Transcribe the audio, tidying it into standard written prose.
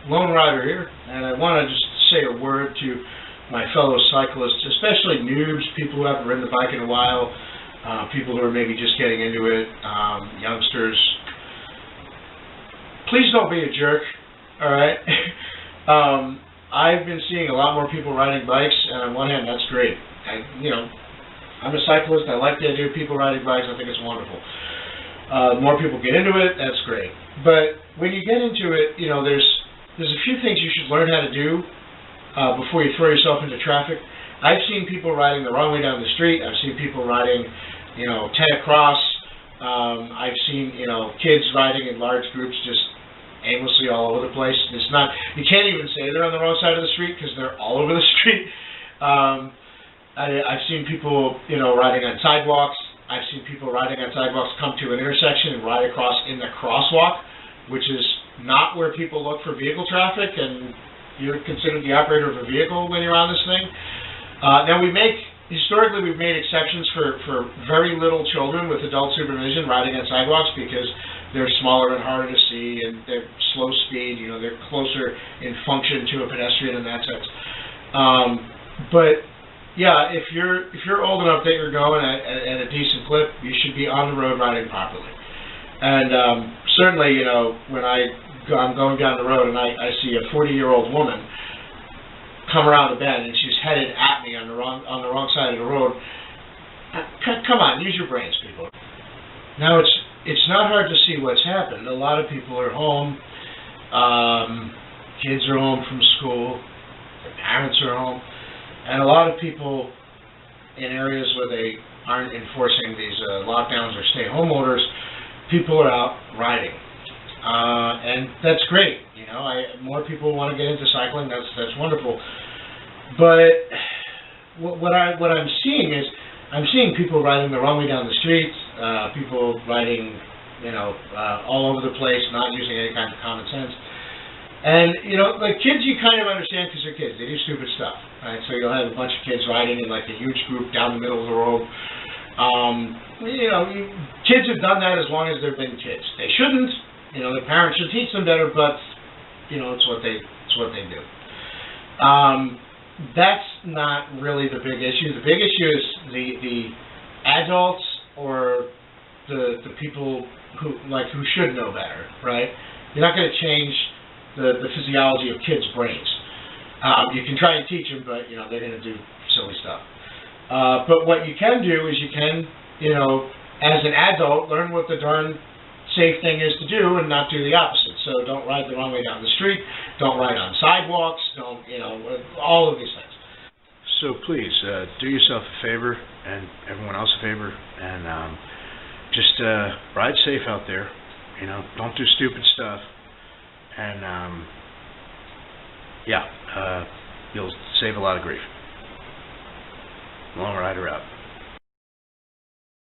Lone Rider here, and I want to just say a word to my fellow cyclists, especially noobs, people who haven't ridden the bike in a while, people who are maybe just getting into it, youngsters. Please don't be a jerk, all right? I've been seeing a lot more people riding bikes, and on one hand, that's great. I'm a cyclist. I like the idea of people riding bikes. I think it's wonderful. The more people get into it, that's great. But when you get into it, there's a few things you should learn how to do before you throw yourself into traffic. I've seen people riding the wrong way down the street. I've seen people riding, 10 across. I've seen, kids riding in large groups just aimlessly all over the place. You can't even say they're on the wrong side of the street because they're all over the street. I've seen people, riding on sidewalks. I've seen people riding on sidewalks come to an intersection and ride across in the crosswalk, which is not where people look for vehicle traffic, and you're considered the operator of a vehicle when you're on this thing. Now historically we've made exceptions for very little children with adult supervision riding on sidewalks because they're smaller and harder to see, and they're slow speed, they're closer in function to a pedestrian in that sense. But yeah, if you're old enough that you're going at a decent clip, you should be on the road riding properly. And certainly, when I'm going down the road and I see a 40-year-old woman come around the bend and she's headed at me on the wrong side of the road, come on, use your brains, people. Now it's not hard to see what's happened. A lot of people are home. Kids are home from school. Their parents are home. And a lot of people in areas where they aren't enforcing these lockdowns or stay-home orders, people are out riding. And that's great. More people want to get into cycling. That's wonderful. But what I'm seeing is I'm seeing people riding the wrong way down the streets, people riding, all over the place, not using any kind of common sense. And, like kids you kind of understand because they're kids. They do stupid stuff, right? So you'll have a bunch of kids riding in like a huge group down the middle of the road. Kids have done that as long as they've been kids. They shouldn't. Their parents should teach them better, but, it's what they do. That's not really the big issue. The big issue is the adults or the people who should know better, right? You're not going to change the physiology of kids' brains. You can try and teach them, but they're going to do silly stuff. But what you can do is you can, as an adult, learn what the darn safe thing is to do and not do the opposite. So don't ride the wrong way down the street. Don't ride on sidewalks. Don't, all of these things. So please do yourself a favor and everyone else a favor, and just ride safe out there. Don't do stupid stuff. And you'll save a lot of grief. Lone Rider out.